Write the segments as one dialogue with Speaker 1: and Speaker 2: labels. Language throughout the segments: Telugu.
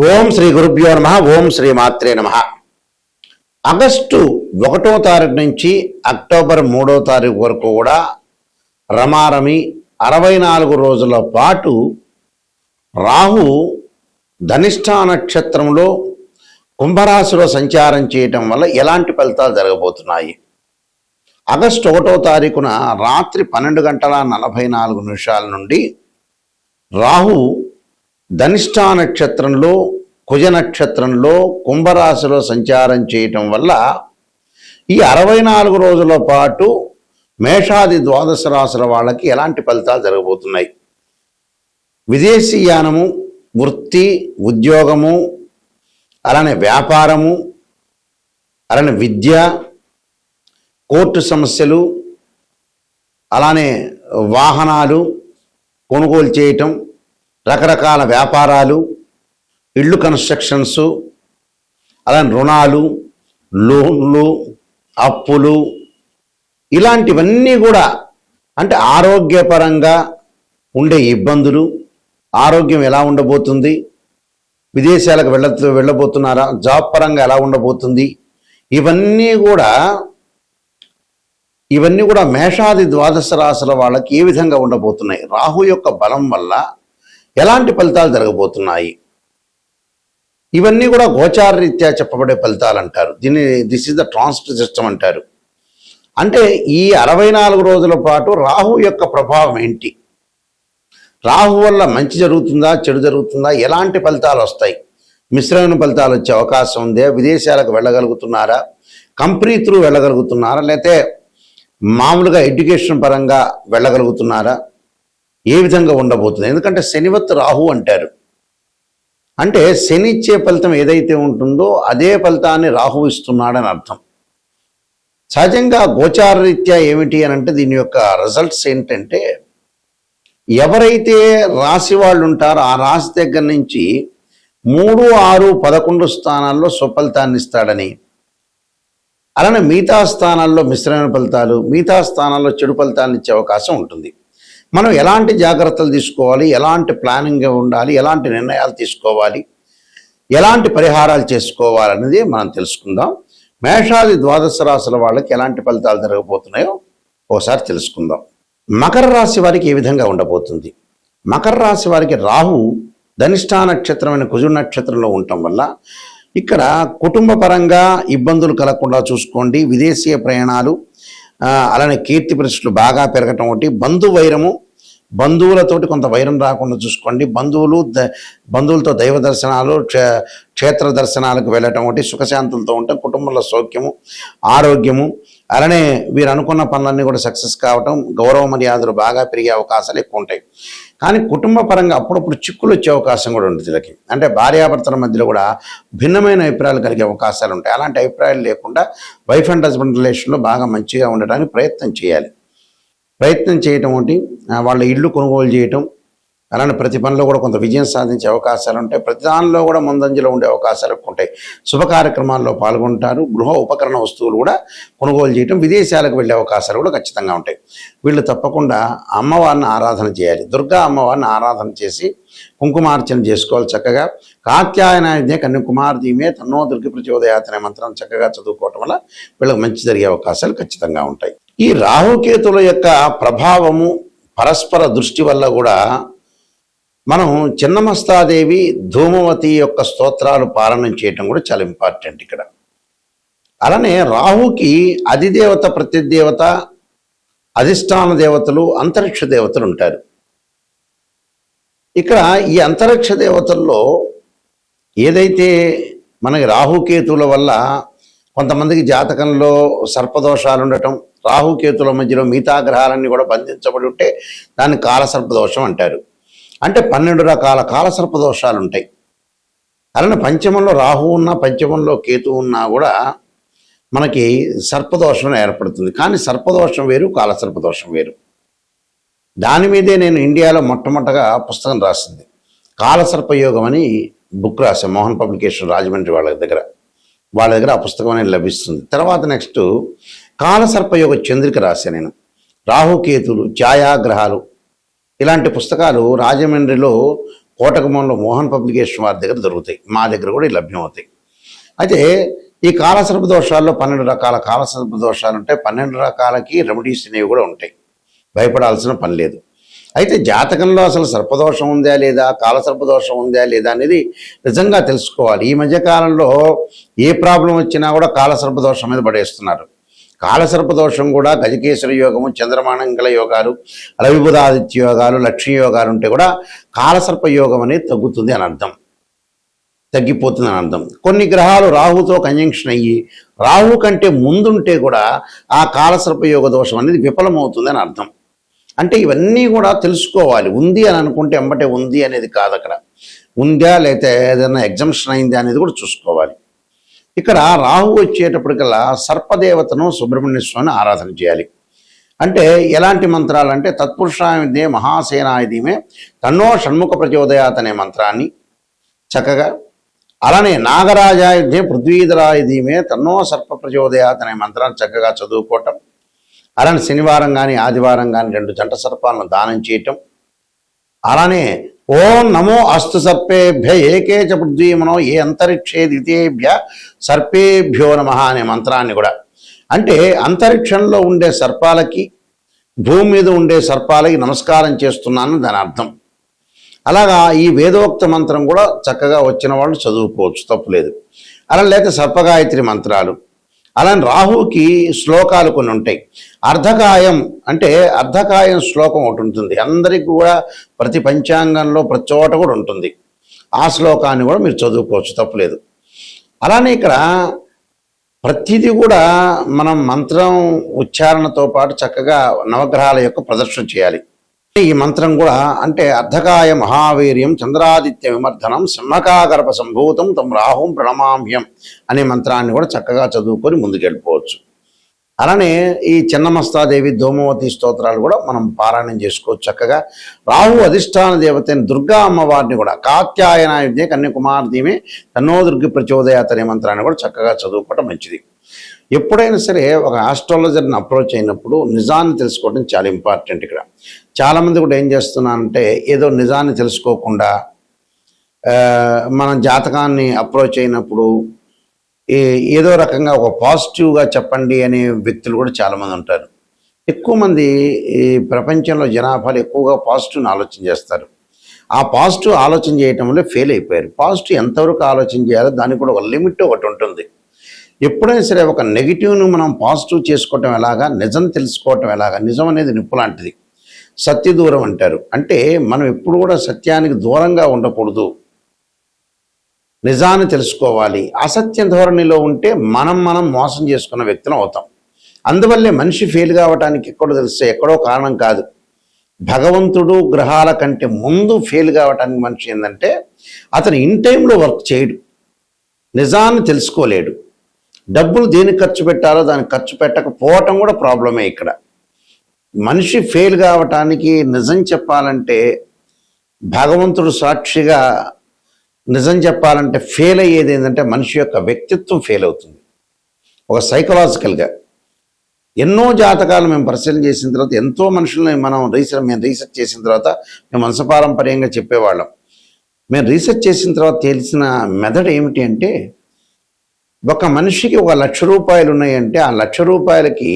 Speaker 1: ఓం శ్రీ గురుభ్యో నమః. ఓం శ్రీ మాత్రే నమః. ఆగస్టు 1వ తారీఖు నుంచి అక్టోబర్ 3వ తారీఖు వరకు కూడా రమారమి 64 రోజుల పాటు రాహు ధనిష్ఠా నక్షత్రంలో కుంభరాశిలో సంచారం చేయటం వల్ల ఎలాంటి ఫలితాలు జరగబోతున్నాయి? ఆగస్టు 1వ తారీఖున రాత్రి 12:44 నుండి రాహు ధనిష్ఠా నక్షత్రంలో కుజ నక్షత్రంలో కుంభరాశిలో సంచారం చేయటం వల్ల ఈ 64 రోజుల పాటు మేషాది ద్వాదశ రాశుల వాళ్ళకి ఎలాంటి ఫలితాలు జరగబోతున్నాయి? విదేశీయానము, వృత్తి, ఉద్యోగము, అలానే వ్యాపారము, అలానే విద్య, కోర్టు సమస్యలు, అలానే వాహనాలు కొనుగోలు చేయటం, రకరకాల వ్యాపారాలు, ఇళ్ళు కన్స్ట్రక్షన్స్, అలానే రుణాలు, లోన్లు, అప్పులు, ఇలాంటివన్నీ కూడా అంటే ఆరోగ్యపరంగా ఉండే ఇబ్బందులు, ఆరోగ్యం ఎలా ఉండబోతుంది, విదేశాలకు వెళ్ళబోతున్నారా, జాబ్ పరంగా ఎలా ఉండబోతుంది, ఇవన్నీ కూడా మేషాది ద్వాదశ రాశుల వాళ్ళకి ఏ విధంగా ఉండబోతున్నాయి, రాహు యొక్క బలం వల్ల ఎలాంటి ఫలితాలు జరగబోతున్నాయి, ఇవన్నీ కూడా గోచార రీత్యా చెప్పబడే ఫలితాలు అంటారు. This is the transit system అంటారు. అంటే ఈ 64 రోజుల పాటు రాహు యొక్క ప్రభావం ఏంటి, రాహు వల్ల మంచి జరుగుతుందా, చెడు జరుగుతుందా, ఎలాంటి ఫలితాలు వస్తాయి, మిశ్రమైన ఫలితాలు వచ్చే అవకాశం ఉందా, విదేశాలకు వెళ్ళగలుగుతున్నారా, కంపెనీ త్రూ వెళ్ళగలుగుతున్నారా, లేకపోతే మామూలుగా ఎడ్యుకేషన్ పరంగా వెళ్ళగలుగుతున్నారా, ఏ విధంగా ఉండబోతుంది? ఎందుకంటే శనివత్ రాహు అంటారు. అంటే శని ఇచ్చే ఫలితం ఏదైతే ఉంటుందో అదే ఫలితాన్ని రాహు ఇస్తున్నాడని అర్థం. సహజంగా గోచార రీత్యా ఏమిటి అని అంటే దీని యొక్క రిజల్ట్స్ ఏంటంటే, ఎవరైతే రాశి వాళ్ళు ఉంటారో ఆ రాశి దగ్గర నుంచి 3, 6, 11 స్థానాల్లో స్వఫలితాన్ని ఇస్తాడని, అలానే మిగతా స్థానాల్లో మిశ్రమైన ఫలితాలు, మిగతా స్థానాల్లో చెడు ఫలితాలను ఇచ్చే అవకాశం ఉంటుంది. మనం ఎలాంటి జాగ్రత్తలు తీసుకోవాలి, ఎలాంటి ప్లానింగ్ ఉండాలి, ఎలాంటి నిర్ణయాలు తీసుకోవాలి, ఎలాంటి పరిహారాలు చేసుకోవాలనేది మనం తెలుసుకుందాం. మేషాది ద్వాదశ రాశుల వాళ్ళకి ఎలాంటి ఫలితాలు జరగబోతున్నాయో ఒకసారి తెలుసుకుందాం. మకర రాశి వారికి ఏ విధంగా ఉండబోతుంది? మకర రాశి వారికి రాహు ధనిష్ఠా నక్షత్రమైన కుజ నక్షత్రంలో ఉండటం వల్ల ఇక్కడ కుటుంబ పరంగా ఇబ్బందులు కలగకుండా చూసుకోండి. విదేశీయ ప్రయాణాలు, అలానే కీర్తి ప్రతిష్టలు బాగా పెరగటం ఒకటి, బంధువైరము, బంధువులతోటి కొంత వైరం రాకుండా చూసుకోండి. బంధువులతో దైవ దర్శనాలు, క్షేత్ర దర్శనాలకు వెళ్ళటం ఒకటి, సుఖశాంతులతో ఉంటే కుటుంబంలో సౌఖ్యము, ఆరోగ్యము, అలానే వీరు అనుకున్న పనులన్నీ కూడా సక్సెస్ కావటం, గౌరవ మర్యాదలు బాగా పెరిగే అవకాశాలు ఎక్కువ ఉంటాయి. కానీ కుటుంబ పరంగా అప్పుడప్పుడు చిక్కులు వచ్చే అవకాశం కూడా ఉంటుంది వీళ్ళకి. అంటే భార్యాభర్తల మధ్యలో కూడా భిన్నమైన అభిప్రాయాలు కలిగే అవకాశాలు ఉంటాయి. అలాంటి అభిప్రాయాలు లేకుండా వైఫ్ అండ్ హస్బెండ్ రిలేషన్లో బాగా మంచిగా ఉండడానికి ప్రయత్నం చేయాలి. ప్రయత్నం చేయటం ఒకటి, వాళ్ళ ఇల్లు కొనుగోలు చేయటం, అలానే ప్రతి పనిలో కూడా కొంత విజయం సాధించే అవకాశాలు ఉంటాయి. ప్రతి దానిలో కూడా ముందంజలో ఉండే అవకాశాలు ఎక్కువ ఉంటాయి. శుభ కార్యక్రమాల్లో పాల్గొంటారు. గృహ ఉపకరణ వస్తువులు కూడా కొనుగోలు చేయటం, విదేశాలకు వెళ్ళే అవకాశాలు కూడా ఖచ్చితంగా ఉంటాయి. వీళ్ళు తప్పకుండా అమ్మవారిని ఆరాధన చేయాలి. దుర్గా అమ్మవారిని ఆరాధన చేసి కుంకుమార్చన చేసుకోవాలి. చక్కగా కాత్యాయనాయుధే కన్యాకుమార్దీమే తన్నో దుర్గ ప్రచోదయాత్ అనే మంత్రం చక్కగా చదువుకోవటం వల్ల వీళ్ళకి మంచి జరిగే అవకాశాలు ఖచ్చితంగా ఉంటాయి. ఈ రాహుకేతుల యొక్క ప్రభావము, పరస్పర దృష్టి వల్ల కూడా మనం చిన్నమస్తాదేవి, ధూమవతి యొక్క స్తోత్రాలు పాలన చేయటం కూడా చాలా ఇంపార్టెంట్ ఇక్కడ. అలానే రాహుకి అధిదేవత, ప్రతిదేవత, అధిష్టాన దేవతలు, అంతరిక్ష దేవతలు ఉంటారు. ఇక్కడ ఈ అంతరిక్ష దేవతల్లో ఏదైతే మనకి రాహుకేతుల వల్ల కొంతమందికి జాతకంలో సర్పదోషాలు ఉండటం, రాహుకేతుల మధ్యలో మిగతా గ్రహాలన్నీ కూడా బంధించబడి ఉంటే దాన్ని కాలసర్పదోషం అంటారు. అంటే 12 రకాల కాలసర్పదోషాలు ఉంటాయి. అలానే పంచమంలో రాహు ఉన్నా, పంచమంలో కేతు ఉన్నా కూడా మనకి సర్పదోషం ఏర్పడుతుంది. కానీ సర్పదోషం వేరు, కాలసర్పదోషం వేరు. దాని మీదే నేను ఇండియాలో మొట్టమొదటగా పుస్తకం రాసింది. కాలసర్పయోగం అని బుక్ రాశాను, మోహన్ పబ్లికేషన్ రాజమండ్రి వాళ్ళ దగ్గర ఆ పుస్తకం అనేది లభిస్తుంది. తర్వాత నెక్స్ట్ కాలసర్పయోగ చంద్రిక రాశాను నేను. రాహుకేతులు, ఛాయాగ్రహాలు, ఇలాంటి పుస్తకాలు రాజమండ్రిలో కోటకమంలో మోహన్ పబ్లికేషన్ వారి దగ్గర దొరుకుతాయి, మా దగ్గర కూడా లభ్యమవుతాయి. అయితే ఈ కాలసర్ప దోషాల్లో 12 రకాల కాలసర్ప దోషాలు ఉంటాయి. 12 రకాలకి రెమెడీస్ అనేవి కూడా ఉంటాయి, భయపడాల్సిన పని లేదు. అయితే జాతకంలో అసలు సర్పదోషం ఉందా లేదా, కాలసర్పదోషం ఉందా లేదా అనేది నిజంగా తెలుసుకోవాలి. ఈ మధ్యకాలంలో ఏ ప్రాబ్లం వచ్చినా కూడా కాలసర్పదోషం మీద పడేస్తున్నారు. కాలసర్పదోషం కూడా గజకేశ్వర యోగము, చంద్రమానంగళ యోగాలు, రవిబుధాదిత్య యోగాలు, లక్ష్మీ యోగాలు ఉంటే కూడా కాలసర్ప యోగం అనేది తగ్గుతుంది అని అర్థం, తగ్గిపోతుంది అని అర్థం. కొన్ని గ్రహాలు రాహుతో కంజంక్షన్ అయ్యి రాహు కంటే ముందుంటే కూడా ఆ కాలసర్ప యోగ దోషం అనేది విఫలమవుతుంది అని అర్థం. అంటే ఇవన్నీ కూడా తెలుసుకోవాలి. ఉంది అని అనుకుంటే ఎంబటే ఉంది అనేది కాదు, అక్కడ ఉందా లేకపోతే ఏదైనా ఎగ్జంప్షన్ అయిందా అనేది కూడా చూసుకోవాలి. ఇక్కడ రాహు వచ్చేటప్పటికల్లా సర్పదేవతను సుబ్రహ్మణ్య స్వామిని ఆరాధన చేయాలి. అంటే ఎలాంటి మంత్రాలు అంటే తత్పురుషాయుధే మహాసేనాయుధీమే తన్నో షణ్ముఖ ప్రచోదయాత్ అనే మంత్రాన్ని చక్కగా, అలానే నాగరాజాయుధే పృథ్వీధరాయుధీమే తన్నో సర్ప ప్రచోదయాత్ అనే మంత్రాన్ని చక్కగా చదువుకోవటం. అలానే శనివారం కానీ ఆదివారం కానీ 2 జంట సర్పాలను దానం చేయటం. అలానే ఓం నమో అస్తు సర్పేభ్య ఏకే చ పృథ్వీమనో ఏ అంతరిక్షే ద్వితీయేభ్య సర్పేభ్యో నమః అనే మంత్రాన్ని కూడా, అంటే అంతరిక్షంలో ఉండే సర్పాలకి భూమి మీద ఉండే సర్పాలకి నమస్కారం చేస్తున్నాను దాని అర్థం. అలాగా ఈ వేదోక్త మంత్రం కూడా చక్కగా వచ్చిన వాళ్ళు చదువుకోవచ్చు, తప్పులేదు. అలా లేక సర్పగాయత్రి మంత్రాలు. అలానే రాహుకి శ్లోకాలు కొన్ని ఉంటాయి. అర్ధకాయం అంటే అర్ధకాయం శ్లోకం ఒకటి ఉంటుంది, అందరికీ కూడా ప్రతి పంచాంగంలో ప్రతి చోట కూడా ఉంటుంది. ఆ శ్లోకాన్ని కూడా మీరు చదువుకోవచ్చు, తప్పులేదు. అలానే ఇక్కడ ప్రతిదీ కూడా మనం మంత్రం ఉచ్చారణతో పాటు చక్కగా నవగ్రహాల యొక్క ప్రదర్శన చేయాలి. ఈ మంత్రం కూడా అంటే అర్ధకాయ మహావీర్యం చంద్రాదిత్య విమర్ధనం సింహకాగర్భ సంభూతం తం రాహుం ప్రణమామ్యం అనే మంత్రాన్ని కూడా చక్కగా చదువుకొని ముందుకెళ్ళిపోవచ్చు. అలానే ఈ చిన్నమస్తాదేవి దోమవతి స్తోత్రాలు కూడా మనం పారాయణం చేసుకోవచ్చు చక్కగా. రాహు అధిష్టాన దేవతైన దుర్గా అమ్మవారిని కూడా కాత్యాయనాయుధే కన్యాకుమార్దీమే తన్నో దుర్గి ప్రచోదయాత్ అనే మంత్రాన్ని కూడా చక్కగా చదువుకోవటం మంచిది. ఎప్పుడైనా సరే ఒక ఆస్ట్రాలజర్ని అప్రోచ్ అయినప్పుడు నిజాన్ని తెలుసుకోవడం చాలా ఇంపార్టెంట్. ఇక్కడ చాలామంది కూడా ఏం చేస్తున్నారంటే ఏదో నిజాన్ని తెలుసుకోకుండా మన జాతకాన్ని అప్రోచ్ అయినప్పుడు ఏదో రకంగా ఒక పాజిటివ్గా చెప్పండి అనే వ్యక్తులు కూడా చాలామంది ఉంటారు. ఎక్కువ మంది ఈ ప్రపంచంలో జనాభాలు ఎక్కువగా పాజిటివ్ని ఆలోచన చేస్తారు. ఆ పాజిటివ్ ఆలోచన చేయటం వల్ల ఫెయిల్ అయిపోయారు. పాజిటివ్ ఎంతవరకు ఆలోచన చేయాలో దానికి కూడా ఒక లిమిట్ ఒకటి ఉంటుంది. ఎప్పుడైనా సరే ఒక నెగిటివ్ను మనం పాజిటివ్ చేసుకోవటం ఎలాగా, నిజం తెలుసుకోవటం ఎలాగా. నిజం అనేది నిప్పు లాంటిది, సత్య దూరం అంటారు. అంటే మనం ఎప్పుడు కూడా సత్యానికి దూరంగా ఉండకూడదు, నిజాన్ని తెలుసుకోవాలి. అసత్య ధోరణిలో ఉంటే మనం మోసం చేసుకున్న వ్యక్తులం అవుతాం. అందువల్లే మనిషి ఫెయిల్ కావటానికి ఎక్కడో తెలిస్తే ఎక్కడో కారణం కాదు. భగవంతుడు గ్రహాల కంటే ముందు ఫెయిల్ కావటానికి మనిషి ఏంటంటే అతను ఇన్ టైంలో వర్క్ చేయడు, నిజాన్ని తెలుసుకోలేడు. డబ్బులు దేనికి ఖర్చు పెట్టాలో దానికి ఖర్చు పెట్టకపోవటం కూడా ప్రాబ్లమే. ఇక్కడ మనిషి ఫెయిల్ కావటానికి నిజం చెప్పాలంటే భగవంతుడు సాక్షిగా నిజం చెప్పాలంటే ఫెయిల్ అయ్యేది ఏంటంటే మనిషి యొక్క వ్యక్తిత్వం ఫెయిల్ అవుతుంది. ఒక సైకలాజికల్గా ఎన్నో జాతకాలు మేము పరిశీలన చేసిన తర్వాత ఎంతో మనుషుల్ని మేము రీసెర్చ్ చేసిన తర్వాత మేము వంశపారంపర్యంగా చెప్పేవాళ్ళం. మేము రీసెర్చ్ చేసిన తర్వాత తెలిసిన మెథడ్ ఏమిటి అంటే ఒక మనిషికి 1,00,000 రూపాయలు ఉన్నాయంటే ఆ 1,00,000 రూపాయలకి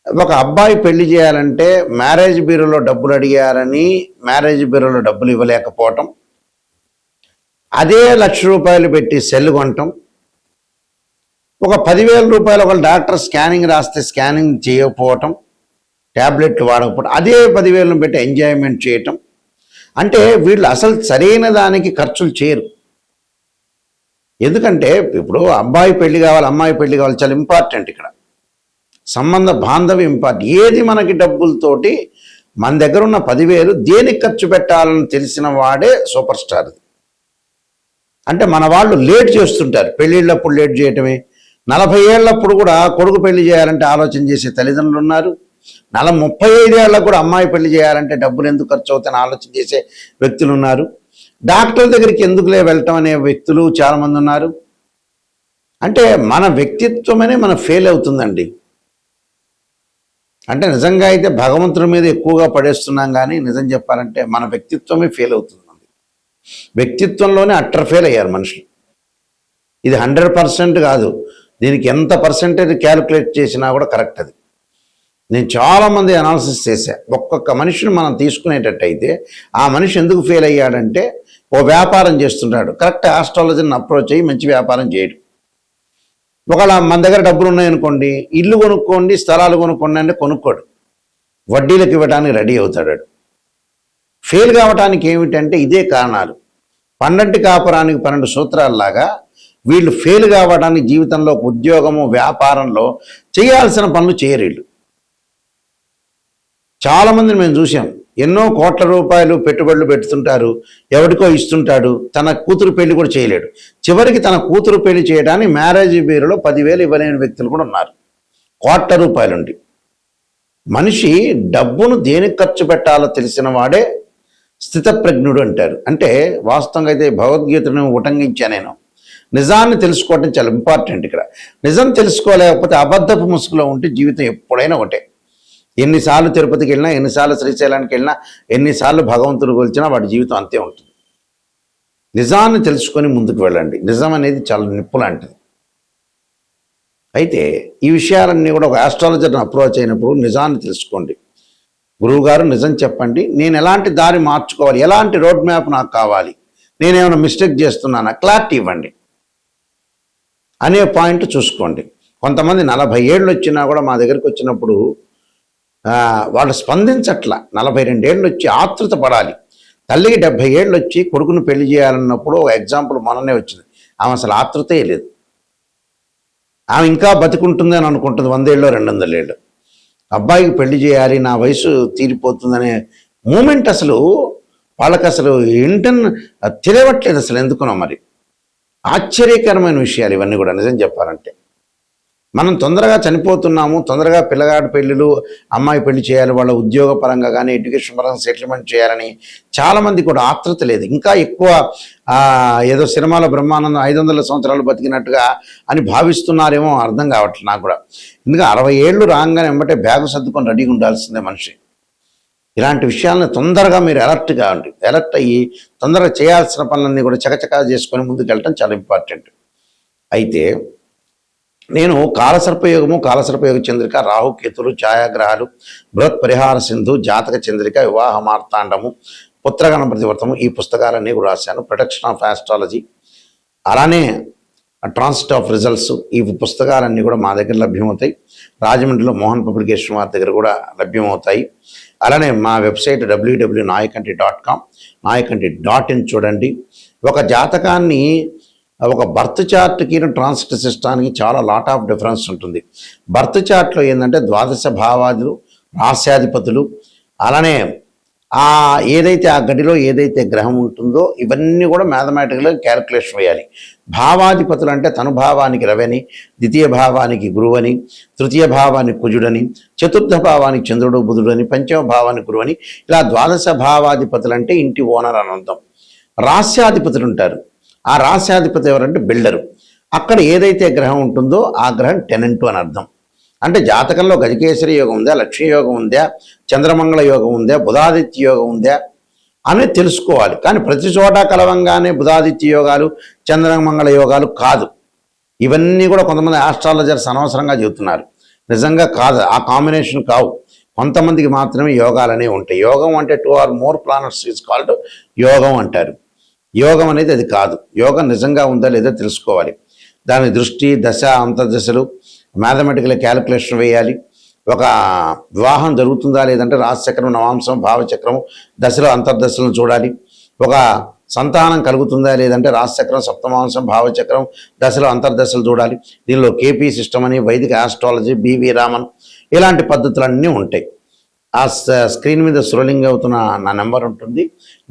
Speaker 1: ఒక అబ్బాయి పెళ్లి చేయాలంటే మ్యారేజ్ బ్యూరోలో డబ్బులు అడిగారని మ్యారేజ్ బ్యూరోలో డబ్బులు ఇవ్వలేకపోవటం, అదే 1,00,000 రూపాయలు పెట్టి సెల్ కొనటం, ఒక 10,000 రూపాయలు ఒక డాక్టర్ స్కానింగ్ రాస్తే స్కానింగ్ చేయకపోవటం, ట్యాబ్లెట్లు వాడకపోవటం, అదే 10,000 పెట్టి ఎంజాయ్మెంట్ చేయటం. అంటే వీళ్ళు అసలు సరైన దానికి ఖర్చులు చేయరు. ఎందుకంటే ఇప్పుడు అబ్బాయి పెళ్లి కావాలి, అమ్మాయి పెళ్లి కావాలి, చాలా ఇంపార్టెంట్. ఇక్కడ సంబంధ బాంధవ్యం ఇంపార్టెంట్. ఏది మనకి డబ్బులతోటి మన దగ్గర ఉన్న 10,000 దేనికి ఖర్చు పెట్టాలని తెలిసిన వాడే సూపర్ స్టార్. అంటే మన వాళ్ళు లేట్ చేస్తుంటారు, పెళ్ళిళ్ళప్పుడు లేట్ చేయటమే. 40 ఏళ్ళప్పుడు కూడా కొడుకు పెళ్లి చేయాలంటే ఆలోచన చేసే తల్లిదండ్రులు ఉన్నారు. 35 ఏళ్ళకు కూడా అమ్మాయి పెళ్లి చేయాలంటే డబ్బులు ఎందుకు ఖర్చు అవుతాయని ఆలోచన చేసే వ్యక్తులు ఉన్నారు. డాక్టర్ దగ్గరికి ఎందుకులే వెళ్ళటం అనే వ్యక్తులు చాలామంది ఉన్నారు. అంటే మన వ్యక్తిత్వమనే మన ఫెయిల్ అవుతుందండి. అంటే నిజంగా అయితే భగవంతుడి మీద ఎక్కువగా పడేస్తున్నాం, కానీ నిజం చెప్పాలంటే మన వ్యక్తిత్వమే ఫెయిల్ అవుతుంది. వ్యక్తిత్వంలోనే అట్టర్ ఫెయిల్ అయ్యారు మనుషులు. ఇది 100% కాదు, దీనికి ఎంత పర్సెంటేజ్ క్యాలిక్యులేట్ చేసినా కూడా కరెక్ట్. అది నేను చాలామంది అనాలిసిస్ చేశా. ఒక్కొక్క మనిషిని మనం తీసుకునేటట్టయితే ఆ మనిషి ఎందుకు ఫెయిల్ అయ్యాడంటే, ఓ వ్యాపారం చేస్తుంటాడు, కరెక్ట్ ఆస్ట్రాలజీని అప్రోచ్ అయ్యి మంచి వ్యాపారం చేయడు. ఒకవేళ మన దగ్గర డబ్బులు ఉన్నాయనుకోండి, ఇల్లు కొనుక్కోండి, స్థలాలు కొనుక్కోండి అంటే కొనుక్కోడు, వడ్డీలకు ఇవ్వడానికి రెడీ అవుతాడు. ఫెయిల్ కావటానికి ఏమిటంటే ఇదే కారణాలు. 12 కాపురానికి 12 సూత్రాల్లాగా వీళ్ళు ఫెయిల్ కావడానికి జీవితంలో, ఉద్యోగము, వ్యాపారంలో చేయాల్సిన పనులు చేయరు వీళ్ళు. చాలామందిని మేము చూసాం, ఎన్నో కోట్ల రూపాయలు పెట్టుబడులు పెడుతుంటారు, ఎవరికో ఇస్తుంటాడు, తన కూతురు పెళ్లి కూడా చేయలేడు. చివరికి తన కూతురు పెళ్లి చేయడానికి మ్యారేజ్ బ్యూరోలో 10,000 ఇవ్వలేని వ్యక్తులు కూడా ఉన్నారు. కోట్ల రూపాయలుండి. మనిషి డబ్బును దేనికి ఖర్చు పెట్టాలో తెలిసిన వాడే స్థితప్రజ్ఞుడు అంటారు. అంటే వాస్తవంగా అయితే భగవద్గీతను ఉటంకించా నేను. నిజాన్ని తెలుసుకోవటం చాలా ఇంపార్టెంట్. ఇక్కడ నిజం తెలుసుకోలేకపోతే అబద్ధపు ముసుగులో ఉంటే జీవితం ఎప్పుడైనా ఒకటే. ఎన్నిసార్లు తిరుపతికి వెళ్ళినా, ఎన్నిసార్లు శ్రీశైలానికి వెళ్ళినా, ఎన్నిసార్లు భగవంతుడు కొలిచినా వాడి జీవితం అంతే ఉంటుంది. నిజాన్ని తెలుసుకొని ముందుకు వెళ్ళండి. నిజం అనేది చాలా నిప్పు లాంటిది. అయితే ఈ విషయాలన్నీ కూడా ఒక ఆస్ట్రాలజర్ని అప్రోచ్ అయినప్పుడు నిజాన్ని తెలుసుకోండి. గురువుగారు నిజం చెప్పండి, నేను ఎలాంటి దారి మార్చుకోవాలి, ఎలాంటి రోడ్ మ్యాప్ నాకు కావాలి, నేనేమైనా మిస్టేక్ చేస్తున్నానా, క్లారిటీ ఇవ్వండి అనే పాయింట్ చూసుకోండి. కొంతమంది 40 ఏళ్ళు వచ్చినా కూడా మా దగ్గరికి వచ్చినప్పుడు వాళ్ళు స్పందించట్లా. 42 ఏళ్ళు వచ్చి ఆతృత పడాలి. తల్లికి 70 ఏళ్ళు వచ్చి కొడుకును పెళ్లి చేయాలన్నప్పుడు ఒక ఎగ్జాంపుల్ మననే వచ్చింది. ఆమె అసలు ఆతృతే లేదు. ఆమె ఇంకా బతికుంటుంది అని అనుకుంటుంది, 100 ఏళ్ళు 200 ఏళ్ళు. అబ్బాయికి పెళ్లి చేయాలి, నా వయసు తీరిపోతుందనే మూమెంట్ అసలు వాళ్ళకి అసలు ఏంటని తెలియట్లేదు అసలు. ఎందుకునో మరి. ఆశ్చర్యకరమైన విషయాలు ఇవన్నీ కూడా నిజం చెప్పాలంటే. మనం తొందరగా చనిపోతున్నాము, తొందరగా పిల్లగాడి పెళ్ళిళ్ళు, అమ్మాయి పెళ్లి చేయాలి, వాళ్ళ ఉద్యోగ పరంగా కానీ ఎడ్యుకేషన్ పరంగా సెటిల్మెంట్ చేయాలని చాలామంది కూడా ఆతృత లేదు. ఇంకా ఎక్కువ ఏదో సినిమాలో బ్రహ్మానందం 500 సంవత్సరాలు బతికినట్టుగా అని భావిస్తున్నారేమో, అర్థం కావట్లేదు నాకు కూడా. ఎందుకంటే 60 ఏళ్ళు రాగానే వెంబటే బ్యాగు సర్దుకొని రెడీగా ఉండాల్సిందే మనిషి. ఇలాంటి విషయాలను తొందరగా మీరు అలర్ట్ కావండి. అలర్ట్ అయ్యి తొందరగా చేయాల్సిన పనులన్నీ కూడా చకచకా చేసుకొని ముందుకు వెళ్ళటం చాలా ఇంపార్టెంట్. అయితే నేను కాలసర్పయోగము, కాలసర్పయోగ చంద్రిక, రాహుకేతులు, ఛాయాగ్రహాలు, బృహత్ పరిహార సింధు, జాతక చంద్రిక, వివాహ మార్తాండము, పుత్రగణ ప్రతివర్తము, ఈ పుస్తకాలన్నీ కూడా రాశాను. ప్రొటెక్షన్ ఆఫ్ ఆస్ట్రాలజీ, అలానే ట్రాన్సిట్ ఆఫ్ రిజల్ట్స్, ఈ పుస్తకాలన్నీ కూడా మా దగ్గర లభ్యమవుతాయి. రాజమండ్రిలో మోహన్ పబ్లికేషన్ వారి దగ్గర కూడా లభ్యమవుతాయి. అలానే మా వెబ్సైట్ www.nayakanti.com, nayakanti.in చూడండి. ఒక జాతకాన్ని, ఒక బర్త్ చార్ట్కి ట్రాన్సిట్ సిస్టానికి చాలా లాట్ ఆఫ్ డిఫరెన్స్ ఉంటుంది. బర్త్ చార్ట్లో ఏంటంటే ద్వాదశ భావాదులు, రాస్యాధిపతులు, అలానే ఏదైతే ఆ గడిలో ఏదైతే గ్రహం ఉంటుందో ఇవన్నీ కూడా మ్యాథమెటికల్గా క్యాలిక్యులేషన్ వేయాలి. భావాధిపతులు అంటే తనుభావానికి రవని, ద్వితీయ భావానికి గురువని, తృతీయ భావానికి కుజుడని, చతుర్థ భావానికి చంద్రుడు బుధుడని, పంచమ భావానికి గురువని, ఇలా ద్వాదశ భావాధిపతులు అంటే ఇంటి ఓనర్ అని అర్థం. రాస్యాధిపతులు ఉంటారు. ఆ రాస్యాధిపతి ఎవరంటే బిల్డరు. అక్కడ ఏదైతే గ్రహం ఉంటుందో ఆ గ్రహం టెనెంటు అని అర్థం. అంటే జాతకంలో గజకేసరి యోగం ఉందా, లక్ష్మీ యోగం ఉందా, చంద్రమంగళ యోగం ఉందా, బుధాదిత్య యోగం ఉందా అనేది తెలుసుకోవాలి. కానీ ప్రతి చోట కలవంగానే బుధాదిత్య యోగాలు, చంద్రమంగళ యోగాలు కాదు. ఇవన్నీ కూడా కొంతమంది ఆస్ట్రాలజర్స్ అనవసరంగా చెబుతున్నారు. నిజంగా కాదు, ఆ కాంబినేషన్ కావు. కొంతమందికి మాత్రమే యోగాలనే ఉంటాయి. యోగం అంటే 2 or more planets is called యోగం అంటారు. యోగం అనేది అది కాదు. యోగం నిజంగా ఉందా లేదా తెలుసుకోవాలి. దాని దృష్టి, దశ, అంతర్దశలు మ్యాథమెటికల్ క్యాలిక్యులేషన్ వేయాలి. ఒక వివాహం జరుగుతుందా లేదంటే రాశిచక్రం, నవాంశం, భావచక్రం, దశలో అంతర్దశలను చూడాలి. ఒక సంతానం కలుగుతుందా లేదంటే రాశిచక్రం, సప్తమాంశం, భావచక్రం, దశలో అంతర్దశలు చూడాలి. దీనిలో కేపీ సిస్టమ్ అని, వైదిక ఆస్ట్రాలజీ, బివి రామన్, ఇలాంటి పద్ధతులన్నీ ఉంటాయి. ఆ స్క్రీన్ మీద స్క్రోలింగ్ అవుతున్న నా నెంబర్ ఉంటుంది.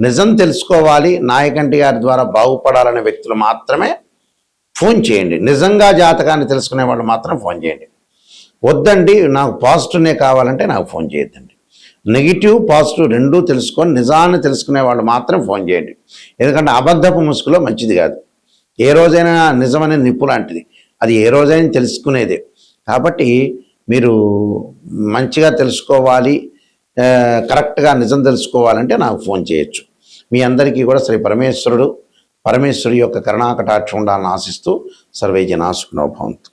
Speaker 1: నిజం తెలుసుకోవాలి, నాయకంటి గారి ద్వారా బాగుపడాలనే వ్యక్తులు మాత్రమే ఫోన్ చేయండి. నిజంగా జాతకాన్ని తెలుసుకునే వాళ్ళు మాత్రం ఫోన్ చేయండి. వద్దండి నాకు పాజిటివ్నే కావాలంటే నాకు ఫోన్ చేయొద్దండి. నెగిటివ్, పాజిటివ్ రెండూ తెలుసుకొని నిజాన్ని తెలుసుకునే వాళ్ళు మాత్రం ఫోన్ చేయండి. ఎందుకంటే అబద్ధపు ముసుగులో మంచిది కాదు. ఏ రోజైనా నిజమనే నిప్పు లాంటిది, అది ఏ రోజైనా తెలుసుకునేదే. కాబట్టి
Speaker 2: మీరు మంచిగా తెలుసుకోవాలి, కరెక్ట్గా నిజం తెలుసుకోవాలంటే నాకు ఫోన్ చేయొచ్చు. మీ అందరికీ కూడా శ్రీ పరమేశ్వరుడి యొక్క కరుణాకటాక్షం ఉండాలని ఆశిస్తూ సర్వే జనా సుఖినో భవంతు.